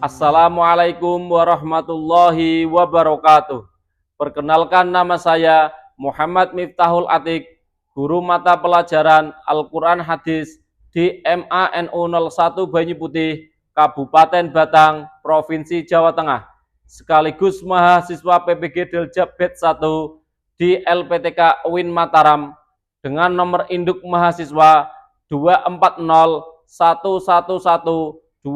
Assalamualaikum warahmatullahi wabarakatuh. Perkenalkan, nama saya Muhammad Miftahul Atik, guru mata pelajaran Al-Quran Hadis di MANU 01 Banyuputih, Kabupaten Batang, Provinsi Jawa Tengah, sekaligus mahasiswa PPG Deljab Batch 1 di LPTK UIN Mataram dengan nomor induk mahasiswa 24011120169.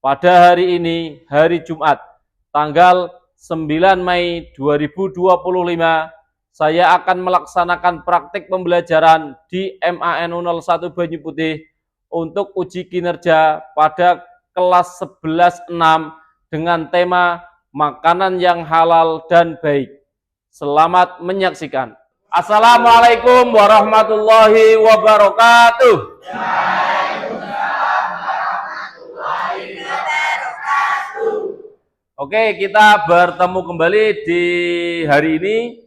Pada hari ini, hari Jumat, tanggal 9 Mei 2025, saya akan melaksanakan praktik pembelajaran di MANU 01 Banyuputih untuk uji kinerja pada kelas 11-6 dengan tema makanan yang halal dan baik. Selamat menyaksikan. Assalamualaikum warahmatullahi wabarakatuh. Oke, kita bertemu kembali di hari ini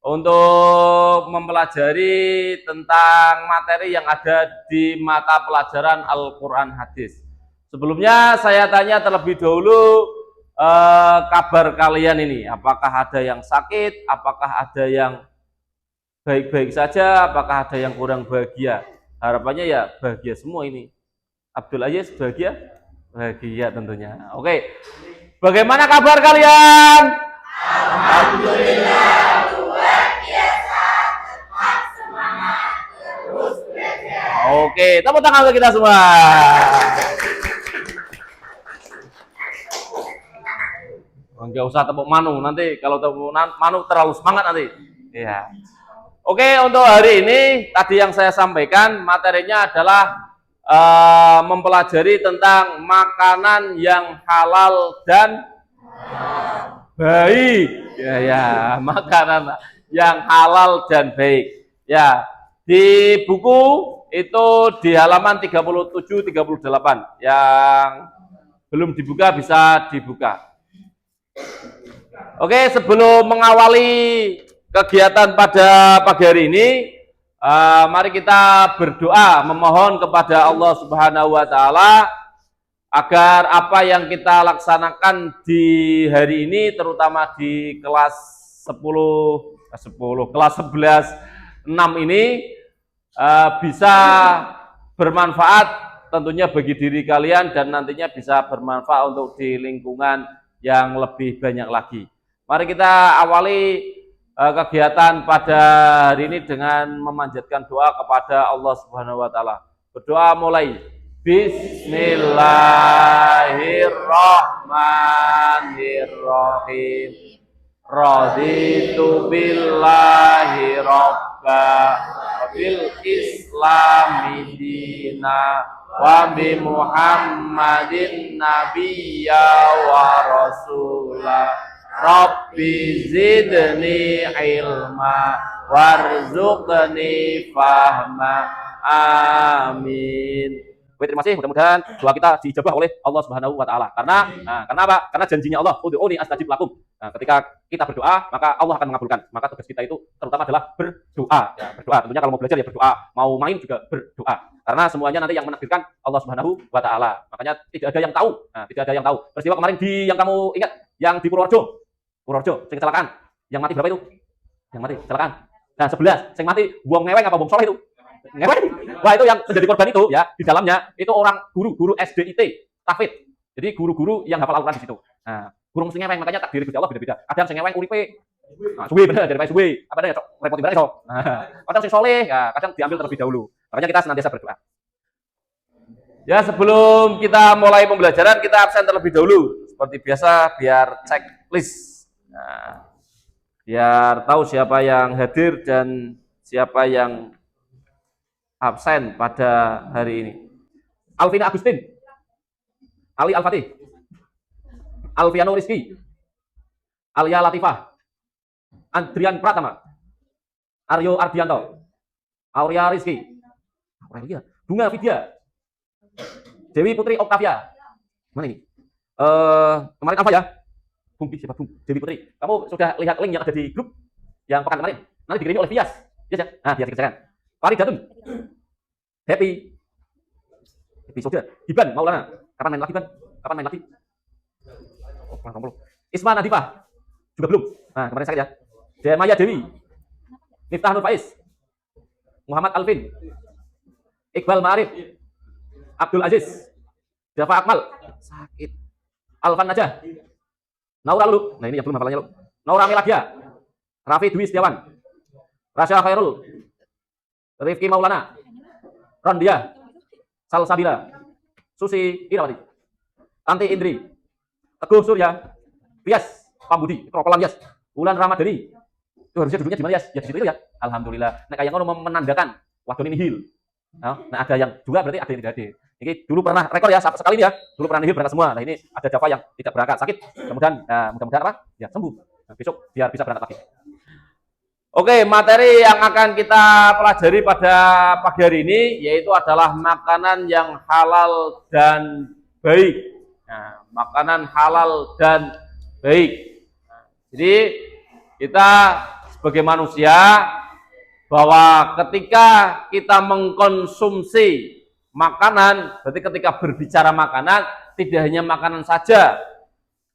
untuk mempelajari tentang materi yang ada di mata pelajaran Al-Quran Hadis. Sebelumnya saya tanya terlebih dahulu kabar kalian ini. Apakah ada yang sakit? Apakah ada yang baik-baik saja? Apakah ada yang kurang bahagia? Harapannya ya bahagia semua ini. Abdul Aziz bahagia? Bahagia tentunya. Oke. Bagaimana kabar kalian? Alhamdulillah luar biasa, tetap semangat, terus belajar. Oke, tepuk tangan untuk kita semua. Enggak usah tepuk manu, nanti kalau tepuk manu terlalu semangat nanti. Iya. Oke, untuk hari ini tadi yang saya sampaikan materinya adalah mempelajari tentang makanan yang halal dan baik. Ya, makanan yang halal dan baik. Ya, di buku itu di halaman 37-38 yang belum dibuka bisa dibuka. Oke, sebelum mengawali kegiatan pada pagi hari ini, mari kita berdoa memohon kepada Allah Subhanahu wa taala agar apa yang kita laksanakan di hari ini, terutama di kelas 10 kelas 11-6 ini bisa bermanfaat tentunya bagi diri kalian dan nantinya bisa bermanfaat untuk di lingkungan yang lebih banyak lagi. Mari kita awali kegiatan pada hari ini dengan memanjatkan doa kepada Allah Subhanahu wa taala. Berdoa mulai. Bismillahirrahmanirrahim. Raditu billahi robba wa bil islami dina wa bi Muhammadin nabiyya wa rasulah. Rabbi zidni ilma warzuqni fahma. Amin. Oke, terima kasih. Mudah-mudahan doa kita diijabah oleh Allah Subhanahu wa taala. Karena apa? Karena janjinya Allah, ud'uuni astajib lakum. Nah, ketika kita berdoa, maka Allah akan mengabulkan. Maka tugas kita itu terutama adalah berdoa. Ya, berdoa. Tentunya kalau mau belajar ya berdoa, mau main juga berdoa. Karena semuanya nanti yang menakdirkan Allah Subhanahu wa taala. Makanya tidak ada yang tahu. Nah, tidak ada yang tahu. Peristiwa kemarin yang kamu ingat, yang di Purworejo, sing kecelakaan. Yang mati berapa itu? Yang mati kecelakaan. Nah, 11. Sing mati buang ngeweng apa buang soleh itu? Ngeweng. Wah, itu yang menjadi korban itu ya, di dalamnya itu orang guru SDIT, tahfidz. Jadi guru-guru yang hafal Al-Qur'an di situ. Nah, guru mesti ngeweng, makanya takdir Gusti Allah beda-beda. Ada yang sing ngeweng uripe suwe bener daripada suwe. Apa ada ya, repot ibarat iso. Kadang sing soleh ya, kadang diambil terlebih dahulu. Makanya kita senantiasa berdoa. Ya, sebelum kita mulai pembelajaran, kita absen terlebih dahulu. Seperti biasa, biar checklist. Nah, biar tahu siapa yang hadir dan siapa yang absen pada hari ini. Alvina Agustin, Ali Al-Fatih, Alfiano Rizky, Alia Latifah, Andrian Pratama, Aryo Ardianto, Aurea Rizky, Bunga Vidya, Dewi Putri Oktavia. Mana ini? Kemarin apa ya? Siapa Bung? Dewi Putri. Kamu sudah lihat link yang ada di grup yang pekan kemarin? Nanti dikirimi oleh Bias. Ya, nah, Bias dikerjakan. Faridatun, Happy, Episode. Iban Maulana. Kapan main lagi, Ban? Kapan main lagi? Oh, belum. Isma Nadifah. Juga belum. Nah, kemarin sakit ya. Maya Dewi. Miftah Nur Faiz. Muhammad Alvin. Iqbal Ma'arif. Abdul Aziz. Java Akmal. Sakit. Alvan Najah. Naura Lulu. Nah, ini yang belum hafalannya, lu. Naura Miladia. Raffi Dwi Setiawan. Rasya Khairul. Rifki Maulana. Rondia. Salsabila. Susi Irawati. Tanti Indri. Teguh Surya. Bias Pambudi. Krokolan Yas. Wulan Ramadhani. Itu harusnya dulunya gimana, Yas? Ya di situ itu ya. Alhamdulillah. Nah, kayak ngono menandakan wadon ini nihil. Nah, ada yang juga berarti ada yang tidak hadir. Ini dulu pernah rekor ya, sekali ini ya. Dulu pernah nihil berangkat semua. Nah, ini ada Java yang tidak berangkat, sakit. Mudah-mudahan apa? Ya, sembuh. Nah, besok biar bisa berangkat lagi. Oke, materi yang akan kita pelajari pada pagi hari ini yaitu adalah makanan yang halal dan baik. Nah, makanan halal dan baik. Nah, jadi kita sebagai manusia bahwa ketika kita mengkonsumsi makanan, berarti ketika berbicara makanan tidak hanya makanan saja,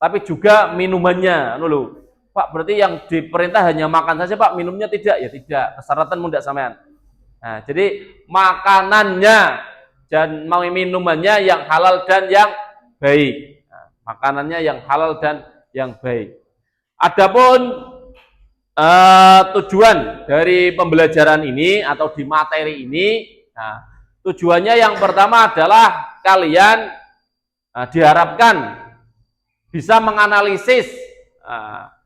tapi juga minumannya. Lulu. Pak, berarti yang diperintah hanya makan saja, Pak, minumnya tidak? Ya tidak, persyaratan mudah sampean. Nah, jadi makanannya dan mau minumannya yang halal dan yang baik. Nah, makanannya yang halal dan yang baik. Adapun tujuan dari pembelajaran ini atau di materi ini, nah, tujuannya yang pertama adalah kalian diharapkan bisa menganalisis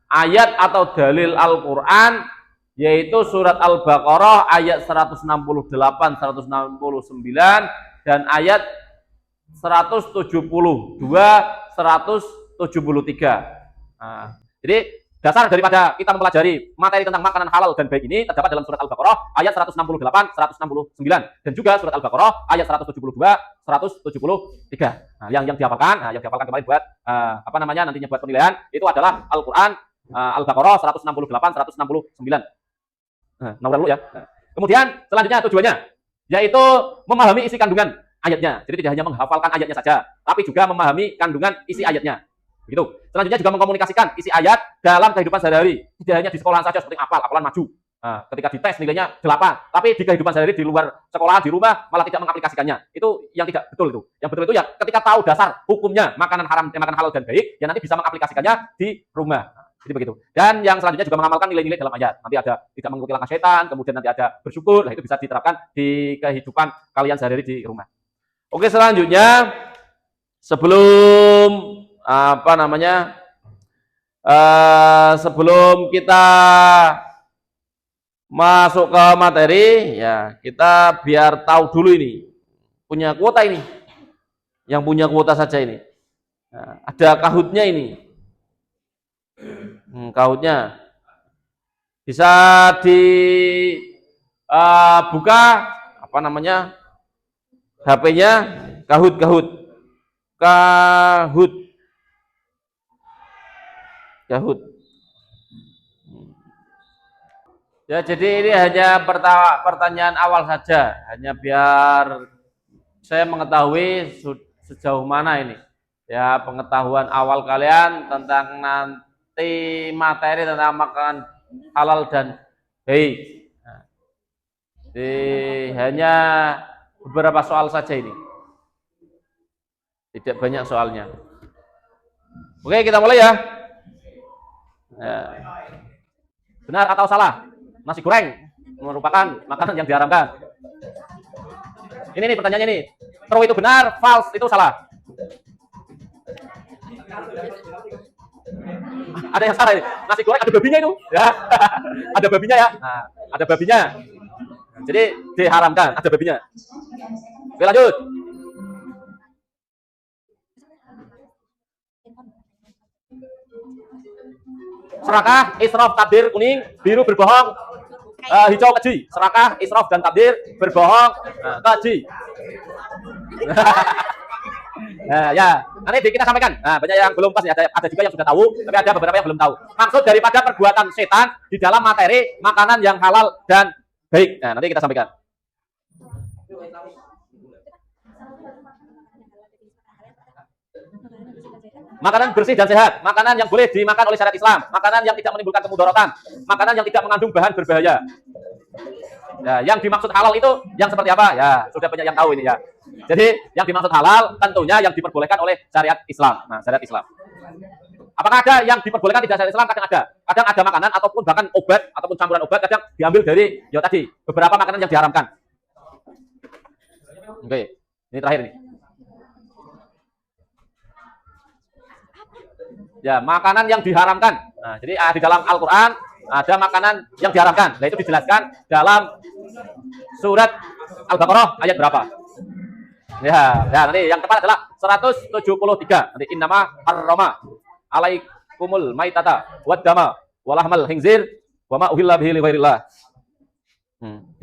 ayat atau dalil Al-Quran, yaitu surat Al-Baqarah ayat 168, 169, dan ayat 172, 173. Nah, jadi dasar daripada kita mempelajari materi tentang makanan halal dan baik ini terdapat dalam surat Al-Baqarah ayat 168, 169, dan juga surat Al-Baqarah ayat 172, 173. Nah, yang dihafalkan, yang dihafalkan kemarin buat nantinya buat penilaian itu adalah Al-Quran Al-Baqarah 168, 169. Nah, dulu ya. Kemudian selanjutnya tujuannya yaitu memahami isi kandungan ayatnya. Jadi tidak hanya menghafalkan ayatnya saja, tapi juga memahami kandungan isi ayatnya. Begitu. Selanjutnya juga mengkomunikasikan isi ayat dalam kehidupan sehari-hari. Tidak hanya di sekolahan saja seperti hafalan maju. Nah, ketika dites nilainya 8, tapi di kehidupan sehari-hari di luar sekolah, di rumah malah tidak mengaplikasikannya. Itu yang tidak betul itu. Yang betul itu ya ketika tahu dasar hukumnya makanan halal dan baik, ya nanti bisa mengaplikasikannya di rumah. Jadi begitu. Dan yang selanjutnya juga mengamalkan nilai-nilai dalam ayat. Nanti ada tidak mengikuti langkah setan, kemudian nanti ada bersyukur. Nah, itu bisa diterapkan di kehidupan kalian sehari-hari di rumah. Oke, selanjutnya sebelum sebelum kita masuk ke materi, ya kita biar tahu dulu ini punya kuota ini, yang punya kuota saja ini. Nah, ada kahutnya ini. Kahutnya bisa dibuka HP-nya kahut. Ya, jadi ini hanya pertanyaan awal saja, hanya biar saya mengetahui sejauh mana ini ya pengetahuan awal kalian tentang materi tentang makanan halal dan baik. Nah, jadi hanya beberapa soal saja ini, tidak banyak soalnya. Oke, kita mulai ya. Benar atau salah? Nasi goreng merupakan makanan yang diharamkan. Ini pertanyaannya ini. True itu benar, false itu salah. Ada yang salah ini. Nasi goreng ada babinya itu, ya. Ada babinya ya. Nah, ada babinya. Jadi diharamkan, ada babinya. Oke, lanjut. Serakah, israf, takdir, kuning, biru, berbohong, hijau, keji. Serakah, israf, dan takdir, berbohong, keji. Nah, ya, nanti kita sampaikan. Nah, banyak yang belum pas, ada juga yang sudah tahu, tapi ada beberapa yang belum tahu. Maksud daripada perbuatan setan di dalam materi makanan yang halal dan baik. Nah, nanti kita sampaikan. makanan bersih dan sehat, makanan yang boleh dimakan oleh syariat Islam, makanan yang tidak menimbulkan kemudaratan, makanan yang tidak mengandung bahan berbahaya. Ya, yang dimaksud halal itu yang seperti apa? Ya, sudah banyak yang tahu ini ya. Jadi, yang dimaksud halal tentunya yang diperbolehkan oleh syariat Islam. Nah, syariat Islam. Apakah ada yang diperbolehkan tidak syariat Islam? Kadang ada. Kadang ada makanan ataupun bahkan obat ataupun campuran obat kadang diambil dari ya tadi beberapa makanan yang diharamkan. Oke, ini terakhir nih. Ya, makanan yang diharamkan. Nah, jadi di dalam Al-Qur'an ada makanan yang diharamkan. Nah, itu dijelaskan dalam surat Al-Baqarah ayat berapa? Ya, nanti yang tepat adalah 173. Nanti innama harrama alaikumul maitata wad dama walahmal khinzir wa ma uhilla bihi li ghairillah.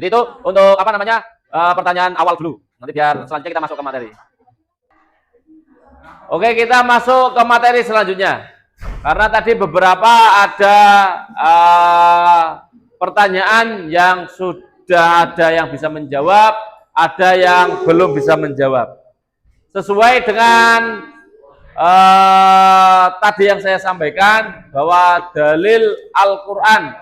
Jadi itu untuk apa namanya? Pertanyaan awal dulu. Nanti biar selanjutnya kita masuk ke materi. Oke, kita masuk ke materi selanjutnya. Karena tadi beberapa ada pertanyaan yang sudah ada yang bisa menjawab, ada yang belum bisa menjawab. Sesuai dengan tadi yang saya sampaikan bahwa dalil Al-Quran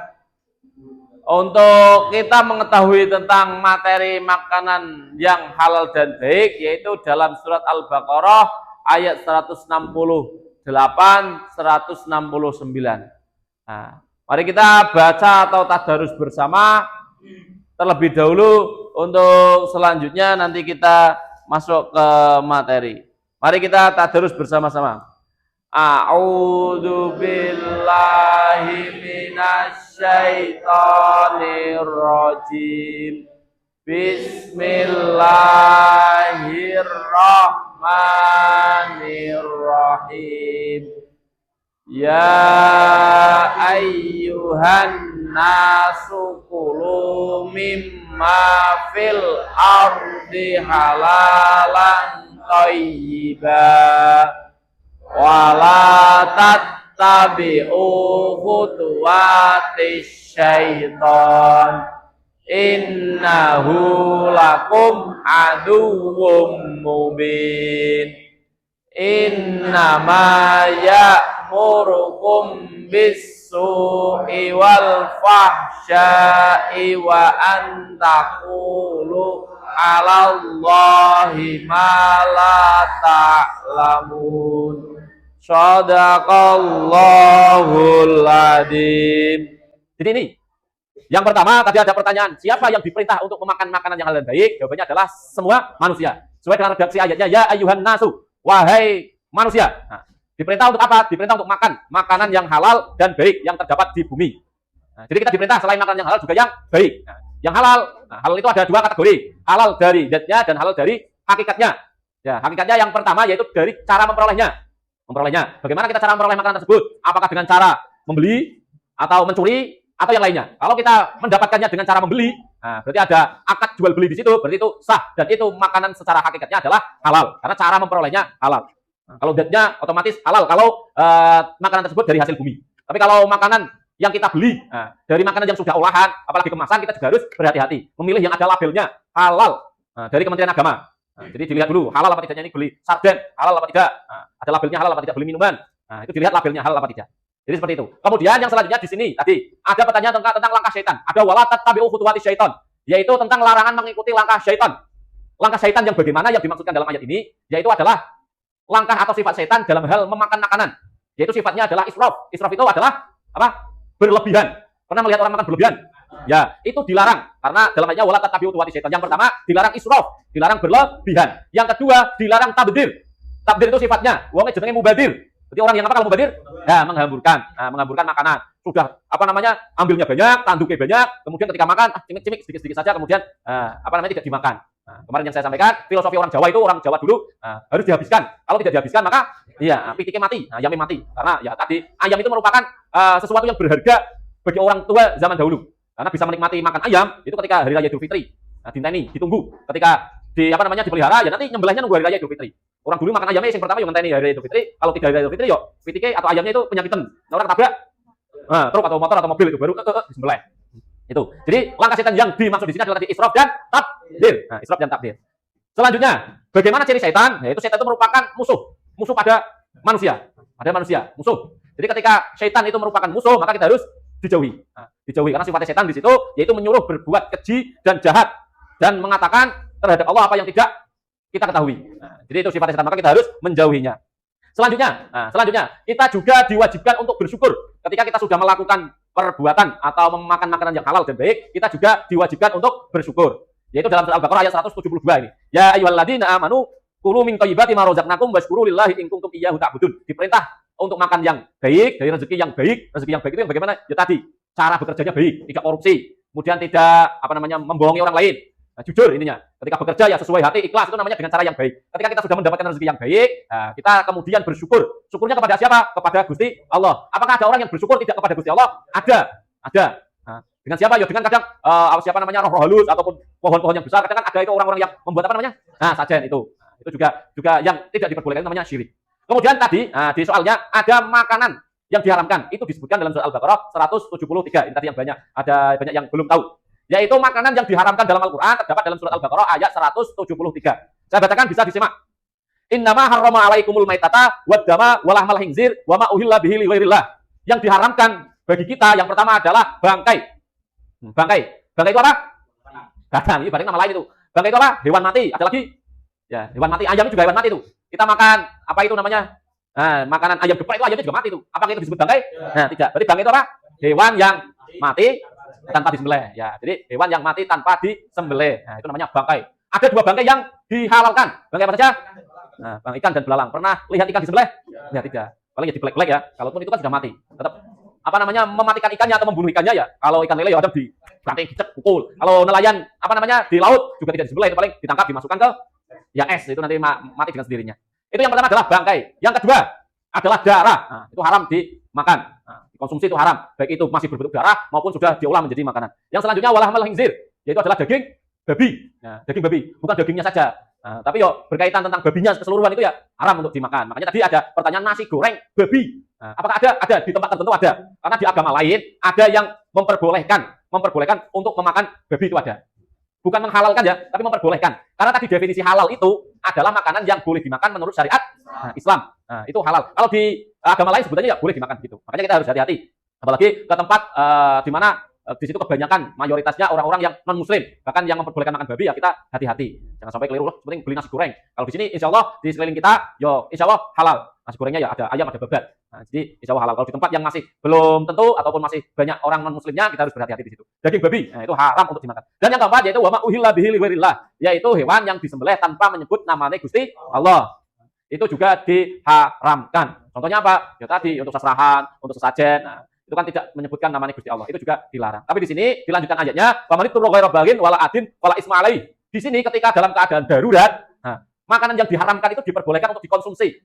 untuk kita mengetahui tentang materi makanan yang halal dan baik yaitu dalam surat Al-Baqarah ayat 168, 169. Nah, mari kita baca atau tadarus bersama terlebih dahulu untuk selanjutnya nanti kita masuk ke materi. Mari kita tadarus bersama-sama. A'udzu billahi minasyaitonir rajim. Bismillahirrahmanirrahim. Ya ayyuhan nasu kulu mimma fil ardi halalan thayyiban wala tattabi'u khutuwatis syaitan innahu lakum aduwwum mubin innama ya'murukum bis-su'i wal fahsya'i wa an taqulu 'alallahi ma la ta'lamun. Shadaqallahul adzim. Jadi ini yang pertama tadi ada pertanyaan, siapa yang diperintah untuk memakan makanan yang halal dan baik? Jawabannya adalah semua manusia. Sesuai dengan redaksi ayatnya, ya ayyuhan nasu, wahai manusia. Nah, diperintah untuk apa? Diperintah untuk makan makanan yang halal dan baik yang terdapat di bumi. Nah, jadi kita diperintah selain makanan yang halal juga yang baik. Nah, yang halal, halal itu ada dua kategori, halal dari zatnya dan halal dari hakikatnya. Ya, hakikatnya yang pertama yaitu dari cara memperolehnya. Bagaimana kita cara memperoleh makanan tersebut? Apakah dengan cara membeli atau mencuri atau yang lainnya? Kalau kita mendapatkannya dengan cara membeli, nah, berarti ada akad jual beli di situ, berarti itu sah dan itu makanan secara hakikatnya adalah halal karena cara memperolehnya halal. Nah, kalau zatnya otomatis halal kalau makanan tersebut dari hasil bumi. Tapi kalau makanan yang kita beli dari makanan yang sudah olahan, apalagi kemasan, kita juga harus berhati-hati memilih yang ada labelnya halal dari Kementerian Agama. Nah, jadi dilihat dulu halal apa tidaknya ini beli sarden, halal apa tidak. Nah, ada labelnya halal apa tidak, beli minuman. Nah, itu dilihat labelnya halal apa tidak. Jadi seperti itu. Kemudian yang selanjutnya di sini tadi ada pertanyaan tentang langkah syaitan. Ada wala tattabi'u khutuwati syaitan, yaitu tentang larangan mengikuti langkah syaitan. Langkah syaitan yang bagaimana yang dimaksudkan dalam ayat ini yaitu adalah langkah atau sifat syaitan dalam hal memakan makanan. Yaitu sifatnya adalah israf. Israf itu adalah apa? Berlebihan. Pernah melihat orang makan berlebihan? Ya, itu dilarang karena dalam ayatnya wala tattabi'u khutuwati syaitan. Yang pertama dilarang israf, dilarang berlebihan. Yang kedua dilarang tabdzir. Tabdzir itu sifatnya wong jenenge mubadir. Jadi orang yang apa kalau mubadir? Ya, menghamburkan. Nah, menghamburkan makanan. Sudah apa namanya? Ambilnya banyak, tanduknya banyak, kemudian ketika makan cimik-cimik sedikit-sedikit saja kemudian apa namanya tidak dimakan. Nah, kemarin yang saya sampaikan, filosofi orang Jawa itu orang Jawa dulu harus dihabiskan. Kalau tidak dihabiskan maka iya, pitiknya mati, ayamnya mati. Karena ya tadi ayam itu merupakan sesuatu yang berharga bagi orang tua zaman dahulu. Karena bisa menikmati makan ayam itu ketika hari raya Idul Fitri. Nah, dinteni, ditunggu. Ketika dipelihara ya nanti nyembelihnya nunggu hari raya Idul Fitri. Orang dulu makan ayamnya yang pertama yang ngenteni hari raya Idul Fitri. Kalau tidak hari raya Idul Fitri yo pitike atau ayamnya itu penyakitan. Nah, orang ketabrak truk atau motor atau mobil itu baru disembelih. Itu. Jadi langkah setan yang dimaksud di sini adalah israf dan takdir. Nah, israf dan takdir. Selanjutnya, bagaimana ciri setan? Yaitu setan itu merupakan musuh pada manusia. Ada manusia, musuh. Jadi ketika syaitan itu merupakan musuh, maka kita harus dijauhi. Dijauhi karena sifatnya setan di situ yaitu menyuruh berbuat keji dan jahat dan mengatakan terhadap Allah apa yang tidak kita ketahui. Jadi itu sifatnya setan, maka kita harus menjauhinya. Selanjutnya kita juga diwajibkan untuk bersyukur ketika kita sudah melakukan perbuatan atau memakan makanan yang halal dan baik, kita juga diwajibkan untuk bersyukur. Yaitu dalam surah Al-Baqarah ayat 172 ini. Ya ayyuhalladzina amanu kulu min thayyibati ma razaqnakum washkuru lillahi in kuntum iyyahu ta'budun. Diperintah untuk makan yang baik, dari rezeki yang baik. Rezeki yang baik itu yang bagaimana? Ya tadi, cara bekerjanya baik, tidak korupsi, kemudian tidak membohongi orang lain. Nah, jujur ininya. Ketika bekerja ya sesuai hati, ikhlas, itu namanya dengan cara yang baik. Ketika kita sudah mendapatkan rezeki yang baik, kita kemudian bersyukur. Syukurnya kepada siapa? Kepada Gusti Allah. Apakah ada orang yang bersyukur tidak kepada Gusti Allah? Ada. Nah, dengan siapa? Ya dengan kadang roh-roh halus ataupun pohon-pohon yang besar. Kadang kan ada itu orang-orang yang membuat sajen itu. Itu juga yang tidak diperbolehkan, itu namanya syirik. Kemudian tadi di soalnya ada makanan yang diharamkan. Itu disebutkan dalam surah Al-Baqarah 173. Ini tadi yang ada banyak yang belum tahu. Yaitu makanan yang diharamkan dalam Al-Quran terdapat dalam surat Al-Baqarah ayat 173. Saya bacakan, bisa disimak. Innama harrama alaikumul maitata waddama walahmal khinzir wa ma uhilla bihi li ghairillah. Yang diharamkan bagi kita yang pertama adalah bangkai. Bangkai itu apa? Gadang, ini barang nama lain itu. Bangkai itu apa? Hewan mati. Ada lagi? Ya, hewan mati. Ayam juga hewan mati itu. Kita makan apa itu namanya? Makanan ayam geprek itu ayamnya juga mati itu. Apakah itu disebut bangkai? Nah, tidak. Berarti bangkai itu apa? Hewan yang mati tanpa disembelih. Ya, jadi hewan yang mati tanpa disembelih. Nah, itu namanya bangkai. Ada dua bangkai yang dihalalkan. Bangkai apa saja? Nah, bang ikan dan belalang. Pernah lihat ikan disembelih? Ya, tidak. Paling ya diblek-blek ya. Kalaupun itu kan sudah mati. Tetap mematikan ikannya atau membunuh ikannya ya. Kalau ikan lele ya ada dibanting, dicek, pukul. Kalau nelayan di laut juga tidak disembelih, itu paling ditangkap, dimasukkan ke yang es, itu nanti mati dengan sendirinya. Itu yang pertama adalah bangkai. Yang kedua adalah darah. Nah, itu haram dimakan. Nah, dikonsumsi itu haram. Baik itu masih berbentuk darah maupun sudah diolah menjadi makanan. Yang selanjutnya walahmal khinzir, yaitu adalah daging babi. Nah, daging babi, bukan dagingnya saja. Nah, tapi berkaitan tentang babinya keseluruhan itu ya haram untuk dimakan. Makanya tadi ada pertanyaan nasi goreng babi. Nah, apakah ada? Ada di tempat tertentu ada. Karena di agama lain ada yang memperbolehkan untuk memakan babi itu ada. Bukan menghalalkan ya, tapi memperbolehkan. Karena tadi definisi halal itu adalah makanan yang boleh dimakan menurut syariat Islam. Nah, itu halal. Kalau di agama lain sebutannya ya boleh dimakan gitu. Makanya kita harus hati-hati. Apalagi ke tempat di mana di situ kebanyakan mayoritasnya orang-orang yang non muslim, bahkan yang memperbolehkan makan babi, ya kita hati-hati, jangan sampai keliru loh. Seperti beli nasi goreng, kalau di sini insya Allah di sekeliling kita insya Allah halal, nasi gorengnya ya ada ayam, ada babat. Nah, jadi insya Allah halal. Kalau di tempat yang masih belum tentu ataupun masih banyak orang non muslimnya, kita harus berhati-hati di situ. Daging babi, nah itu haram untuk dimakan. Dan yang keempat yaitu wa ma uhilla bihi li ghairillah, yaitu hewan yang disembelih tanpa menyebut namanya Gusti Allah. Itu juga diharamkan. Contohnya apa? Ya tadi untuk seserahan, untuk sesajen. Nah, itu kan tidak menyebutkan namanya Gusti Allah, itu juga dilarang. Tapi di sini dilanjutkan ayatnya, "Faman ittara ghaira baghin wala adin wala isma alaihi." Di sini ketika dalam keadaan darurat, makanan yang diharamkan itu diperbolehkan untuk dikonsumsi.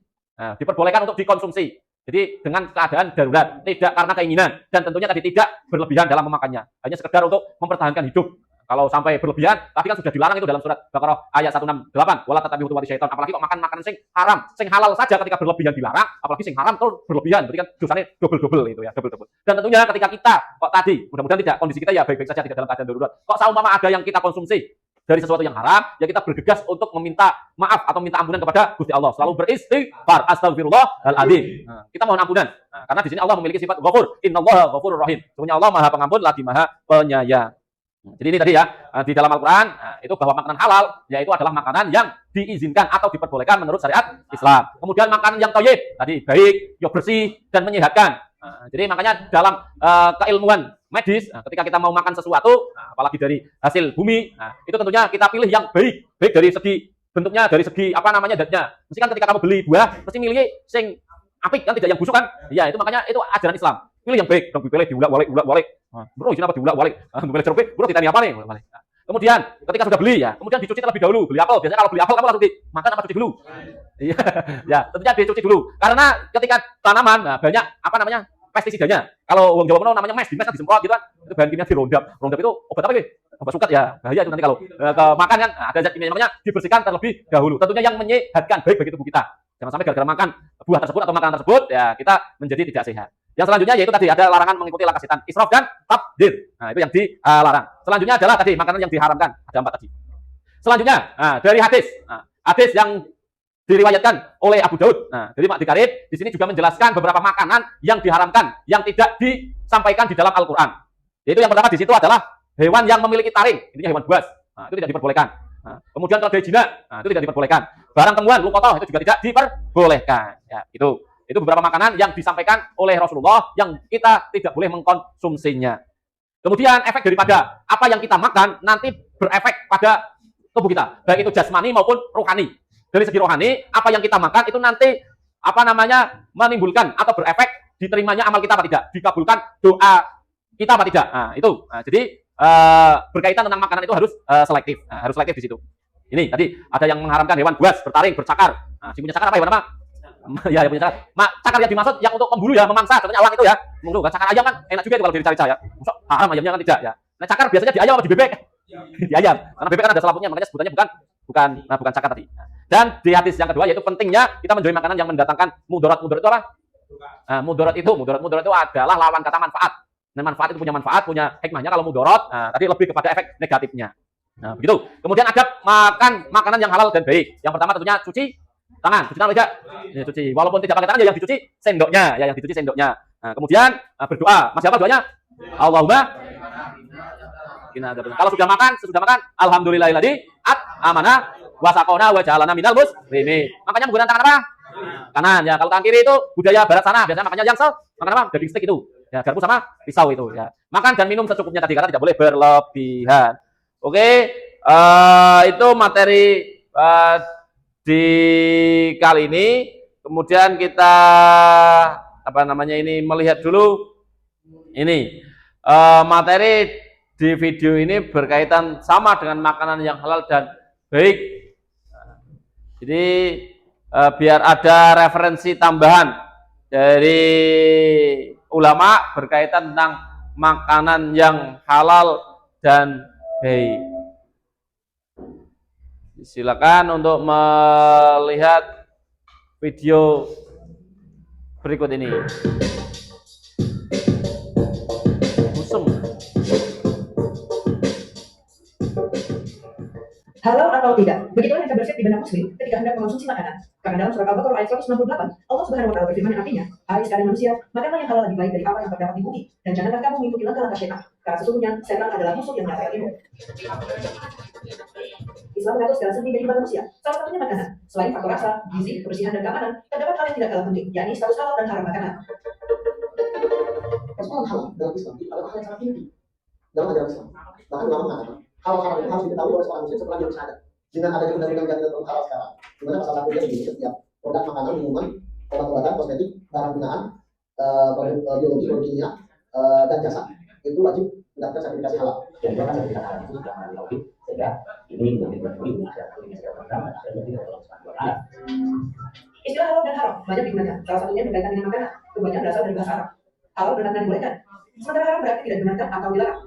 Diperbolehkan untuk dikonsumsi. Jadi dengan keadaan darurat, tidak karena keinginan, dan tentunya tadi tidak berlebihan dalam memakannya. Hanya sekedar untuk mempertahankan hidup. Kalau sampai berlebihan, tadi kan sudah dilarang itu dalam surat Baqarah ayat 168. Wala tatabi'u khutuwati syaitan. Apalagi kok makan makanan sing haram, sing halal saja ketika berlebihan dilarang, apalagi sing haram terus berlebihan. Berarti kan dosanya double itu ya, double. Dan tentunya ketika kita kok tadi, mudah-mudahan tidak, kondisi kita ya baik-baik saja, tidak dalam keadaan darurat. Kok seumpama ada yang kita konsumsi dari sesuatu yang haram, ya kita bergegas untuk meminta maaf atau minta ampunan kepada Gusti Allah. Selalu beristighfar, astagfirullahaladzim. Kita mohon ampunan. Karena di sini Allah memiliki sifat Ghafur. Innallaha Ghafurur Rahim. Sesungguhnya Allah Maha Pengampun lagi Maha Penyayang. Jadi ini tadi ya, di dalam Al-Quran itu bahwa makanan halal yaitu adalah makanan yang diizinkan atau diperbolehkan menurut syariat Islam. Kemudian makanan yang thayyib tadi baik, bersih dan menyehatkan. Jadi makanya dalam keilmuan medis, ketika kita mau makan sesuatu, apalagi dari hasil bumi, itu tentunya kita pilih yang baik dari segi bentuknya, dari segi zatnya. Mesti kan ketika kamu beli buah, mesti milih sing apik kan, tidak yang busuk kan? Iya, itu makanya itu ajaran Islam. Pilih yang baik, dong pilih diulak-walik. Bro, isin apa diulak-walik? Pilih jeruk, bro ditanya apa nih? Kemudian ketika sudah beli ya, kemudian dicuci terlebih dahulu. Beli apel, biasanya kalau beli apel kamu langsung dimakan apa cuci dulu? Iya, ya tentunya dicuci dulu. Karena ketika tanaman banyak pestisidanya. Kalau wong Jawa kuno namanya mes, dimes kan disemprot gitu kan. Itu bahan kimia dirondap. Rondap itu obat apa sih? Obat sukat ya. Bahaya itu nanti kalau makan kan ada zat kimia, makanya dibersihkan terlebih dahulu. Tentunya yang menyehatkan baik bagi tubuh kita. Jangan sampai gara-gara makan buah tersebut atau makanan tersebut ya kita menjadi tidak sehat. Yang selanjutnya yaitu tadi ada larangan mengikuti langkah setan, israf dan tabdzir. Nah, itu yang dilarang. Selanjutnya adalah tadi makanan yang diharamkan. Ada 4 tadi. Selanjutnya dari hadis. Hadis yang diriwayatkan oleh Abu Daud. Nah, jadi Mak Dikarib di sini juga menjelaskan beberapa makanan yang diharamkan, yang tidak disampaikan di dalam Al-Quran. Yaitu yang pertama di situ adalah hewan yang memiliki taring, intinya hewan buas. Nah, itu tidak diperbolehkan. Nah, kemudian keledai jinak, nah, itu tidak diperbolehkan. Barang temuan lukotoh itu juga tidak diperbolehkan. Ya, itu beberapa makanan yang disampaikan oleh Rasulullah yang kita tidak boleh mengkonsumsinya. Kemudian efek daripada apa yang kita makan nanti berefek pada tubuh kita, baik itu jasmani maupun rohani. Dari segi rohani, apa yang kita makan itu nanti menimbulkan atau berefek diterimanya amal kita apa tidak, dikabulkan doa kita apa tidak. Nah, itu. Nah, jadi berkaitan tentang makanan itu harus selektif. Nah, harus selektif di situ. Ini tadi ada yang mengharamkan hewan buas, bertaring, bercakar. Nah, si punya cakar apa hewan apa? Ya, punya cakar. Cakar yang dimaksud yang untuk memburu ya, memangsa. Contohnya elang itu ya. Mungkin cakar ayam kan enak juga itu kalau dicari-cari ya. Masuk haram ayamnya kan tidak ya. Nah, cakar biasanya di ayam atau di bebek? Di ayam. Karena bebek kan ada selaputnya, makanya sebutannya bukan cakar tadi. Dan di hadis yang kedua yaitu pentingnya kita menjauhi makanan yang mendatangkan mudarat. Mudarat itu apa? Nah, mudarat itu adalah lawan kata manfaat. Nah, manfaat itu punya manfaat, punya hikmahnya. Kalau mudarat, nah, tadi lebih kepada efek negatifnya. Nah, begitu. Kemudian ada makan makanan yang halal dan baik. Yang pertama tentunya cuci tangan. Cuci tangan tidak? Ya, cuci. Walaupun tidak pakai tangan ya yang dicuci sendoknya, ya yang dicuci sendoknya. Nah, kemudian berdoa. Masih apa doanya? Allahumma kalau sudah makan, alhamdulillahilladzi amana wa saqona wa ja'alana minal muslimin. Makanya menggunakan tangan apa? Kanan ya. Kalau tangan kiri itu budaya barat sana, biasanya makannya yang makan apa? Daging steak itu. Ya, garpu sama pisau itu ya. Makan dan minum secukupnya tadi karena tidak boleh berlebihan. Oke, itu materi di kali ini. Kemudian kita melihat dulu ini materi di video ini berkaitan sama dengan makanan yang halal dan baik. Jadi biar ada referensi tambahan dari ulama berkaitan tentang makanan yang halal dan baik. Silakan untuk melihat video berikut ini. Busem. Halal atau tidak? Begitulah yang terbersih di benak muslim ketika hendak mengonsumsi makanan. Karena dalam surah Al-Baqarah ayat 168, Allah Subhanahu wa taala berfirman yang artinya, "Hai sekalian manusia, makanlah yang halal lebih baik dari apa yang terdapat di bumi, dan janganlah kamu mengikuti langkah-langkah syaitan, karena sesungguhnya setan adalah musuh yang nyata bagimu." Islam mengatur segala sendi kehidupan manusia, salah satunya makanan. Selain faktor rasa, gizi, kebersihan, dan keamanan, terdapat hal yang tidak kalah penting, yakni status halal dan haram makanan. Persoalan halal dalam Islam itu adalah hal yang sangat inti dalam ajaran Islam. Bahkan ulama mengatakan hal-hal itu harus diketahui oleh seorang muslim setelah dia bersyahadat. Dengan adanya undang-undang jaminan halal sekarang, di mana pasal 1 dia menyebut setiap produk makanan, minuman, obat-obatan, kosmetik, barang gunaan, biologi, kimia, dan jasa itu wajib mendapatkan sertifikasi halal. Dan juga sertifikat halal itu sudah melalui sehingga ini menjadi berdiri ini segala program dan lebih dari Allah. Istilah halal dan haram banyak digunakan. Salah satunya berkaitan dengan makanan. Kebanyakan berasal dari bahasa Arab. Halal berarti dibolehkan, sementara haram berarti tidak dibenarkan atau dilarang.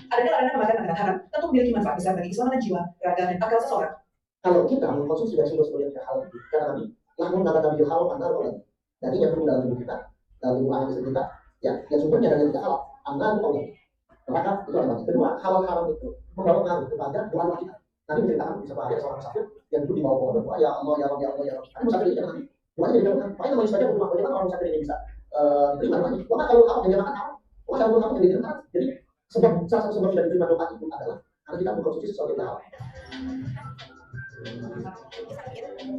Adanya larangan memakan makanan haram tentu memiliki manfaat besar bagi keselamatan jiwa, raga, dan akal seseorang. Kalau kita mengkonsumsi dari sumber-sumber yang halal itu, karena Nabi lamun nabata bil halal antar orang, jadi yang turun dalam tubuh kita, dalam tubuh anak istri kita, ya, yang sumbernya dari kita halal, antar orang. Maka itu adalah kedua, halal haram itu membawa pengaruh kepada doa kita. Nabi menceritakan bisa ada seorang musafir yang duduk di bawah pohon berdoa, ya Allah, ya Allah, ya Allah, ya Allah. Tapi musafir ini kan Nabi, doanya jadi kan, makanya namanya saja berdoa. Bagaimana orang musafir ini bisa terima doanya? Maka kalau haram yang dia makan haram, maka kalau haram yang dia makan, jadi salah satu sebab tidak diterima doa itu adalah karena kita mengkonsumsi sesuatu yang halal.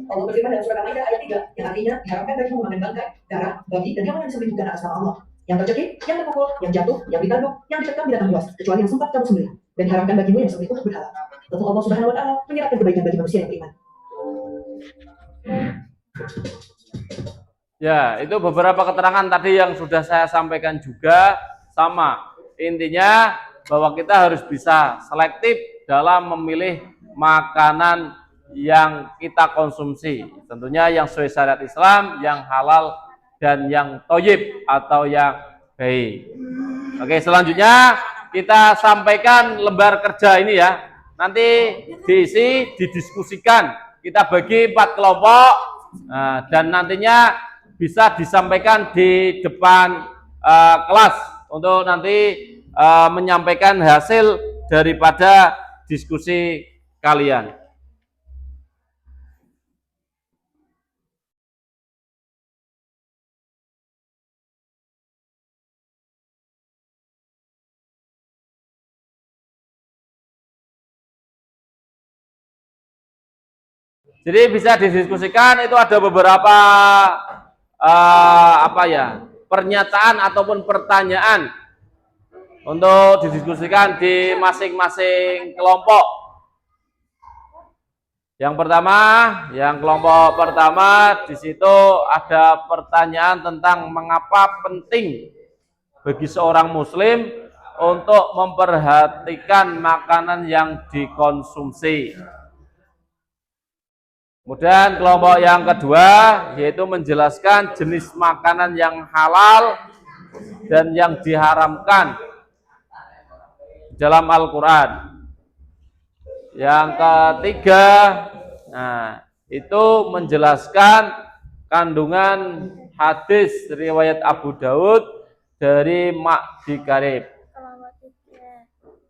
Allah berfirman dalam surat Al-Maidah ayat 3 yang artinya diharamkan bagimu memakan bangkai, darah, babi, dan hewan yang disembelih bukan atas nama Allah, yang tercekik, yang terpukul, yang jatuh, yang ditanduk, yang diterkam binatang buas, kecuali yang sempat kamu sembelih, dan diharamkan bagimu yang disembelih untuk berhala. Tentu Allah Subhanahu wa taala menyiapkan kebaikan bagi manusia yang beriman. Ya, itu beberapa keterangan tadi yang sudah saya sampaikan juga sama. Intinya bahwa kita harus bisa selektif dalam memilih makanan yang kita konsumsi. Tentunya yang sesuai syariat Islam, yang halal, dan yang thayyib atau yang baik. Oke, selanjutnya kita sampaikan lembar kerja ini ya. Nanti diisi, didiskusikan. Kita bagi 4 kelompok dan nantinya bisa disampaikan di depan kelas untuk nanti menyampaikan hasil daripada diskusi kalian. Jadi bisa didiskusikan, itu ada beberapa pernyataan ataupun pertanyaan untuk didiskusikan di masing-masing kelompok. Yang kelompok pertama di situ ada pertanyaan tentang mengapa penting bagi seorang muslim untuk memperhatikan makanan yang dikonsumsi. Kemudian kelompok yang kedua yaitu menjelaskan jenis makanan yang halal dan yang diharamkan dalam Al-Quran. Yang ketiga, itu menjelaskan kandungan hadis riwayat Abu Daud dari Ma'di Karib.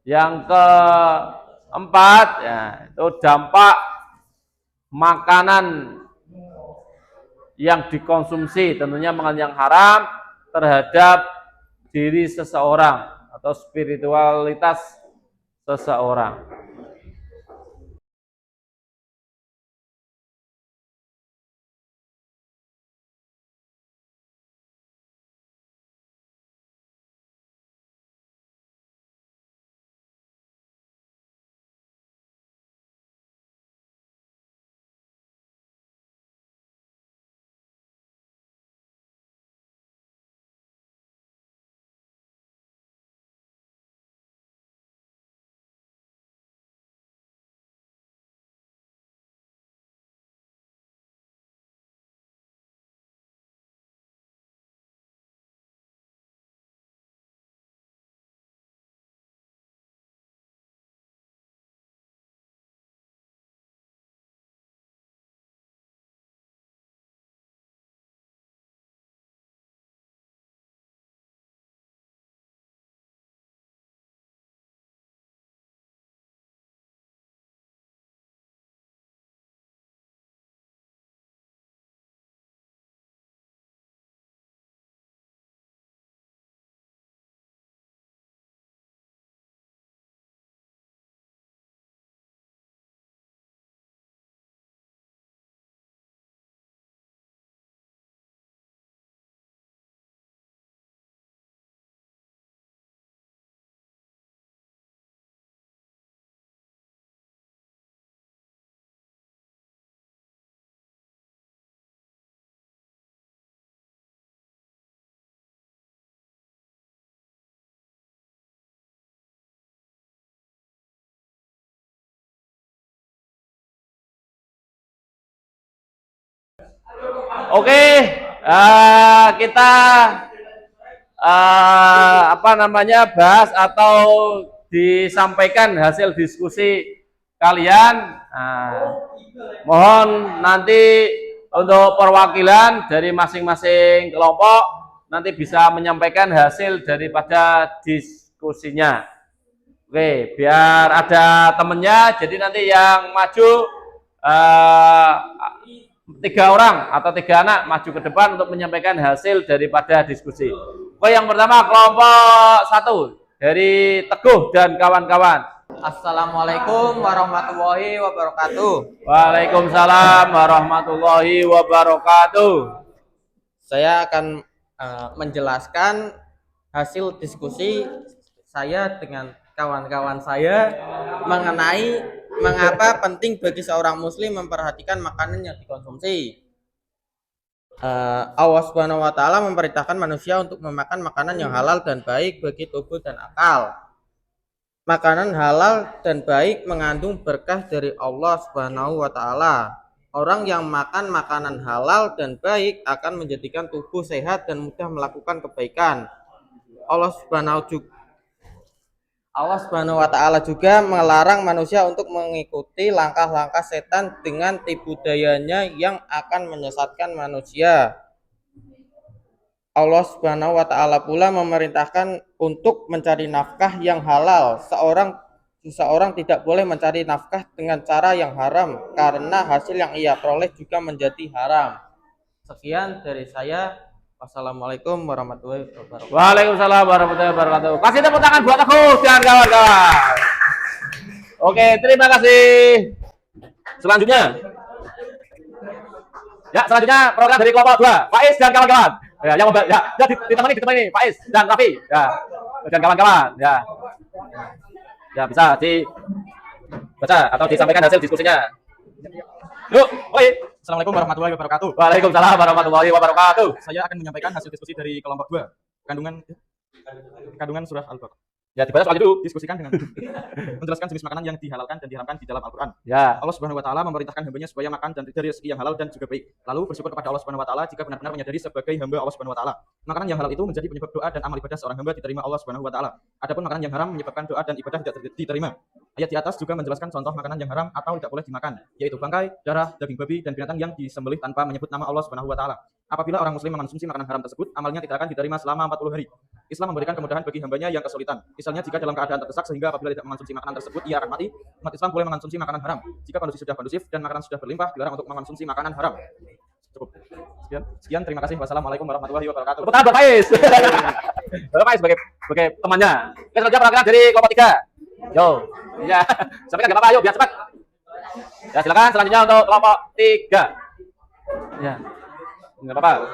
Yang keempat, itu dampak makanan yang dikonsumsi, tentunya makanan yang haram terhadap diri seseorang atau spiritualitas seseorang. Oke, kita bahas atau disampaikan hasil diskusi kalian. Mohon nanti untuk perwakilan dari masing-masing kelompok nanti bisa menyampaikan hasil daripada diskusinya. Oke, biar ada temennya, jadi nanti yang maju 3 orang atau 3 anak maju ke depan untuk menyampaikan hasil daripada diskusi. Oke, yang pertama kelompok 1 dari Teguh dan kawan-kawan. Assalamualaikum warahmatullahi wabarakatuh. Waalaikumsalam warahmatullahi wabarakatuh. Saya akan menjelaskan hasil diskusi saya dengan kawan-kawan saya mengenai mengapa penting bagi seorang muslim memperhatikan makanan yang dikonsumsi. Allah Subhanahu wa taala memerintahkan manusia untuk memakan makanan yang halal dan baik bagi tubuh dan akal. Makanan halal dan baik mengandung berkah dari Allah Subhanahu wa taala. Orang yang makan makanan halal dan baik akan menjadikan tubuh sehat dan mudah melakukan kebaikan. Allah Subhanahu wa taala juga melarang manusia untuk mengikuti langkah-langkah setan dengan tipu dayanya yang akan menyesatkan manusia. Allah Subhanahu wa taala pula memerintahkan untuk mencari nafkah yang halal. Seseorang tidak boleh mencari nafkah dengan cara yang haram karena hasil yang ia peroleh juga menjadi haram. Sekian dari saya. Wassalamualaikum warahmatullahi wabarakatuh. Waalaikumsalam warahmatullahi wabarakatuh. Kasih tepuk tangan buat Teguh dan kawan-kawan. Oke, terima kasih. Selanjutnya Ya, selanjutnya program dari kelompok 2, Faiz dan kawan-kawan. Ya, yang ditemani Faiz dan Raffi. Ya. Dan kawan-kawan. Ya. Ya, bisa dibaca atau disampaikan hasil diskusinya. Yuk, mulai. Assalamualaikum warahmatullahi wabarakatuh. Waalaikumsalam warahmatullahi wabarakatuh. Saya akan menyampaikan hasil diskusi dari kelompok 2, kandungan surah Al-Baqarah. Ya, dibaca soalnya dulu. Diskusikan dengan menjelaskan jenis makanan yang dihalalkan dan diharamkan di dalam Al-Quran. Ya. Allah Subhanahu wa taala memerintahkan hambanya supaya makan dari rezeki yang halal dan juga baik. Lalu bersyukur kepada Allah Subhanahu wa taala jika benar-benar menyadari sebagai hamba Allah Subhanahu wa taala. Makanan yang halal itu menjadi penyebab doa dan amal ibadah seorang hamba diterima Allah Subhanahu wa taala. Adapun makanan yang haram menyebabkan doa dan ibadah tidak diterima. Ayat di atas juga menjelaskan contoh makanan yang haram atau tidak boleh dimakan, yaitu bangkai, darah, daging babi dan binatang yang disembelih tanpa menyebut nama Allah Subhanahu wa taala. Apabila orang muslim mengonsumsi makanan haram tersebut, amalnya tidak akan diterima selama 40 hari. Islam memberikan kemudahan bagi hambanya yang kesulitan. Misalnya jika dalam keadaan terdesak sehingga apabila tidak mengonsumsi makanan tersebut ia akan mati, umat Islam boleh mengonsumsi makanan haram. Jika kondisi sudah kondusif dan makanan sudah berlimpah, dilarang untuk mengonsumsi makanan haram. Cukup. Sekian, terima kasih. Wassalamualaikum warahmatullahi wabarakatuh. Tepuk tangan buat Faiz. Faiz sebagai temannya. Oke, selanjutnya perwakilan dari kelompok 3. Yo. Ya, sampaikan enggak apa-apa, yuk biar cepat. Ya, silakan selanjutnya untuk kelompok 3. Ya. Enggak apa-apa.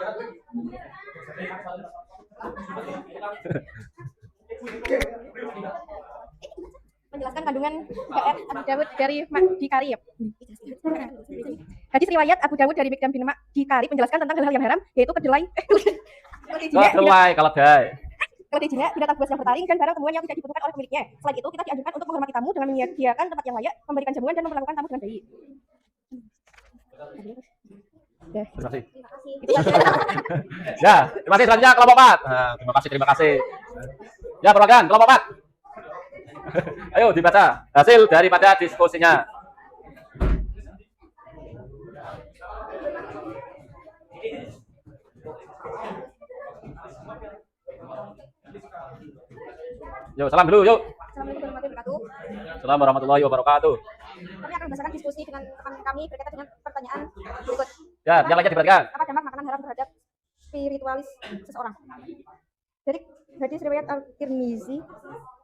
Menjelaskan kandungan Abu Dawud dari Dikari. Hadis riwayat Abu Dawud dari Mikdam bin Dikari menjelaskan tentang hal-hal yang haram, yaitu kedelai, keledai jinak, binatang buas yang bertaring, dan barang temuan yang tidak dibutuhkan oleh pemiliknya. Selain itu, kita dianjurkan untuk menghormati tamu dengan menyediakan tempat yang layak, memberikan jamuan, dan memperlakukan tamu dengan baik. Terima kasih. Ya, terima kasih selanjutnya kelompok 4. Nah, terima kasih. Ya, perwakilan kelompok 4. Ayo dibaca hasil daripada diskusinya. Yuk, salam dulu, yuk. Assalamualaikum warahmatullahi wabarakatuh. Kami akan membahaskan diskusi dengan teman kami berkaitan dengan pertanyaan berikut. Ya, yang lainnya diperhatikan. Apa dampak makanan haram terhadap spiritualis seseorang? Dari hadis riwayat Al-Tirmizi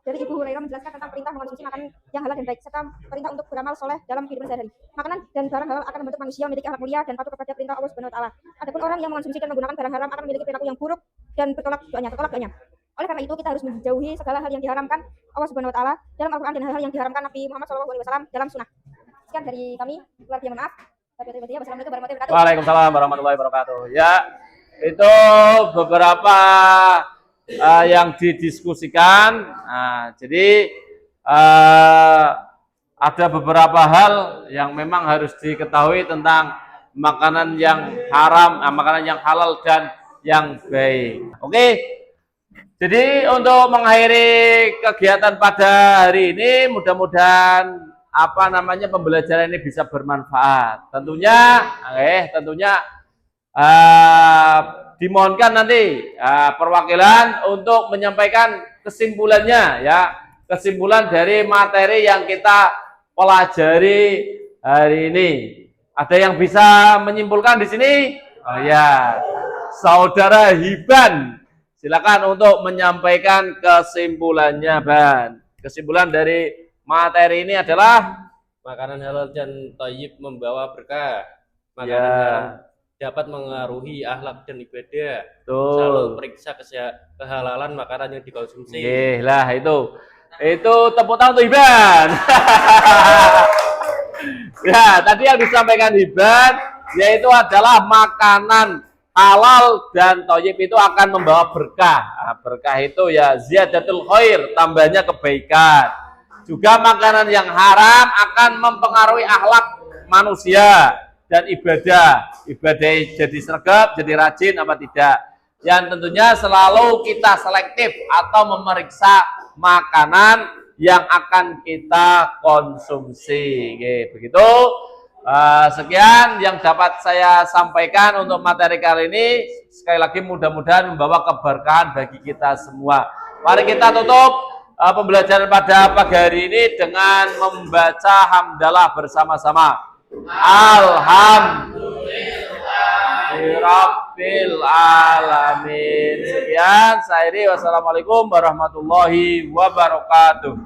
dari Ibu Hurairah menjelaskan tentang perintah mengonsumsi makanan yang halal dan baik serta perintah untuk beramal soleh dalam kehidupan sehari-hari. Makanan dan barang halal akan membentuk manusia memiliki akhlak mulia dan patuh kepada perintah Allah Subhanahu wa taala. Adapun orang yang mengonsumsi dan menggunakan barang haram akan memiliki perilaku yang buruk dan tertolak doanya. Oleh karena itu kita harus menjauhi segala hal yang diharamkan Allah Subhanahu wa taala dalam Al-Qur'an dan hal-hal yang diharamkan Nabi Muhammad SAW dalam sunnah. Sekian dari kami, keluarga yang maaf. Wassalamualaikum warahmatullahi wabarakatuh. Waalaikumsalam warahmatullahi wabarakatuh. Ya, itu beberapa yang didiskusikan. Nah, jadi ada beberapa hal yang memang harus diketahui tentang makanan yang haram, makanan yang halal dan yang baik. Oke. Jadi untuk mengakhiri kegiatan pada hari ini, mudah-mudahan pembelajaran ini bisa bermanfaat. Tentunya dimohonkan nanti perwakilan untuk menyampaikan kesimpulannya, ya, kesimpulan dari materi yang kita pelajari hari ini. Ada yang bisa menyimpulkan di sini? Oh ya, Saudara Hiban. Silakan untuk menyampaikan kesimpulannya, Ban. Kesimpulan dari materi ini adalah makanan halal dan thayyib membawa berkah. Makanan haram dapat mengaruhi akhlak dan ibadah. Selalu periksa kehalalan makanan yang dikonsumsi. Lah itu tepuk tangan untuk Hiban. Ya, tadi yang disampaikan Hiban yaitu adalah makanan halal dan thayyib itu akan membawa berkah. Berkah itu ya ziyadatul khair, tambahnya kebaikan. Juga makanan yang haram akan mempengaruhi akhlak manusia dan ibadah jadi sergap, jadi rajin apa tidak. Yang tentunya selalu kita selektif atau memeriksa makanan yang akan kita konsumsi. Oke, begitu. Sekian yang dapat saya sampaikan untuk materi kali ini. Sekali lagi mudah-mudahan membawa keberkahan bagi kita semua. Mari kita tutup pembelajaran pada pagi hari ini dengan membaca hamdalah bersama-sama. Alhamdulillahirabbil alamin. Sekian, saya Wassalamualaikum warahmatullahi wabarakatuh.